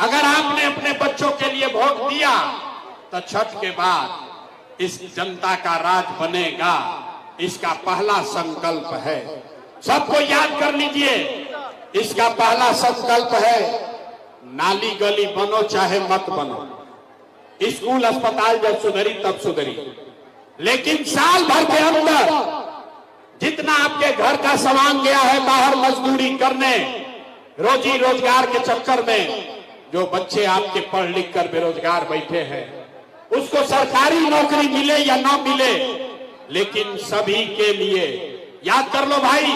अगर आपने अपने बच्चों के लिए वोट दिया तो छठ के बाद इस जनता का राज बनेगा, इसका पहला संकल्प है। सबको याद कर लीजिए, इसका पहला संकल्प है, नाली गली बनो चाहे मत बनो, स्कूल अस्पताल जब सुधरी तब सुधरी, लेकिन साल भर के अंदर जितना आपके घर का सामान गया है बाहर मजदूरी करने, रोजी रोजगार के चक्कर में, जो बच्चे आपके पढ़ लिख कर बेरोजगार बैठे हैं, उसको सरकारी नौकरी मिले या ना मिले, लेकिन सभी के लिए, याद कर लो भाई,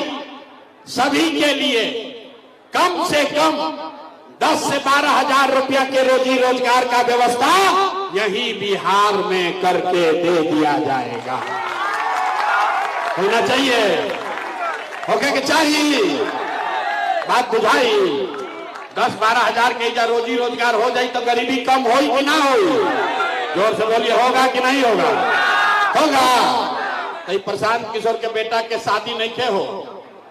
सभी के लिए कम से कम 10 से 12 हजार रुपया के रोजी रोजगार का व्यवस्था यही बिहार में करके दे दिया जाएगा। होना चाहिए, होके के चाहिए, बात बुझाई। 10-12 हजार के इधर रोजी रोजगार हो जाए तो गरीबी कम हो कि ना हो? जोर से बोलिए, होगा कि नहीं होगा? होगा। तो प्रशांत किशोर के बेटा के शादी नहीं थे, हो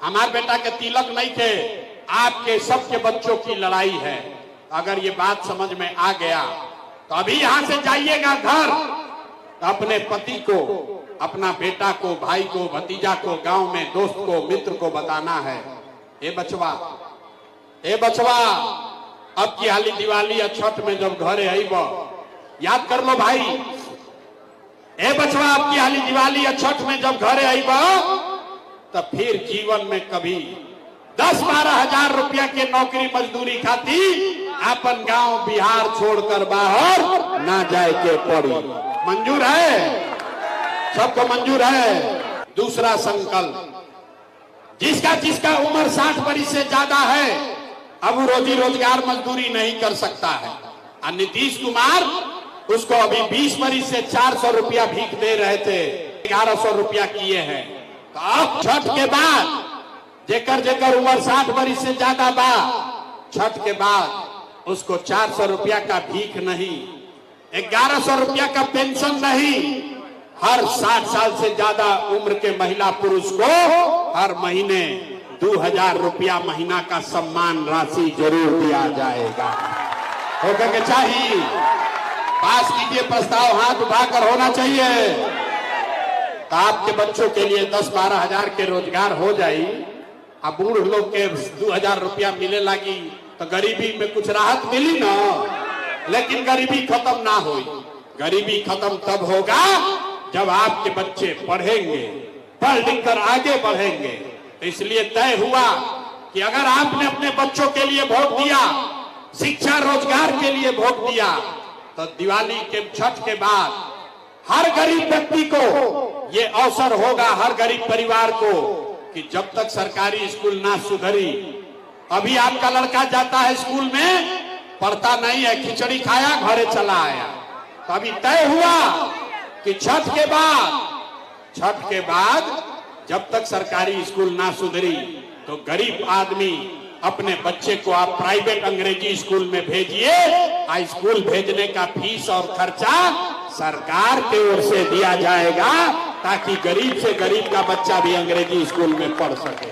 हमारे बेटा के तिलक नहीं थे, आपके सबके बच्चों की लड़ाई है। अगर ये बात समझ में आ गया तो अभी यहां से जाइएगा घर, तो अपने पति को, अपना बेटा को, भाई को, भतीजा को, गांव में दोस्त को, मित्र को बताना है, ए बचवा, ए बचवा, अब की हाली दिवाली या छठ में जब घरे आईब, याद कर लो भाई, ए बचवा, अब की हाली दिवाली या छठ में जब घरे आईब, तब फिर जीवन में कभी 10-12 हजार रुपया के नौकरी मजदूरी खाती अपन गांव बिहार छोड़कर बाहर ना जाए के पड़ी। मंजूर है? सबको मंजूर है? दूसरा संकल्प, जिसका उम्र 60 वर्ष से ज्यादा है, अब वो रोजी रोजगार मजदूरी नहीं कर सकता है। और नीतीश कुमार उसको अभी 20 वर्ष से 400 रुपया भीख दे रहे थे, 1100 रुपया किए हैं। तो अब छठ के बाद जेकर उम्र 60 वर्ष से ज्यादा बा, छठ के बाद उसको 400 रुपया का भीख नहीं, 1100 रुपया का पेंशन नहीं, हर 60 साल से ज्यादा उम्र के महिला पुरुष को हर महीने 2000 रुपया महीना का सम्मान राशि जरूर दिया जाएगा। होकर के चाहिए, पास कीजिए प्रस्ताव, हाथ उठाकर होना चाहिए। तो आपके बच्चों के लिए 10-12 हजार के रोजगार हो जाए, अब बूढ़ लोग के 2000 रुपया मिले लगी तो गरीबी में कुछ राहत मिली ना, लेकिन गरीबी खत्म ना हो। गरीबी खत्म तब होगा जब आपके बच्चे पढ़ेंगे, पढ़ लिख कर आगे बढ़ेंगे। तो इसलिए तय हुआ कि अगर आपने अपने बच्चों के लिए वोट दिया, शिक्षा रोजगार के लिए वोट दिया, तो दिवाली के छठ के बाद हर गरीब व्यक्ति को ये अवसर होगा, हर गरीब परिवार को, कि जब तक सरकारी स्कूल ना सुधरी, अभी आपका लड़का जाता है स्कूल में, पढ़ता नहीं है, खिचड़ी खाया घरे चला आया। तो अभी तय हुआ कि छठ के बाद जब तक सरकारी स्कूल ना सुधरी, तो गरीब आदमी अपने बच्चे को आप प्राइवेट अंग्रेजी स्कूल में भेजिए, स्कूल भेजने का फीस और खर्चा सरकार की ओर से दिया जाएगा, ताकि गरीब से गरीब का बच्चा भी अंग्रेजी स्कूल में पढ़ सके।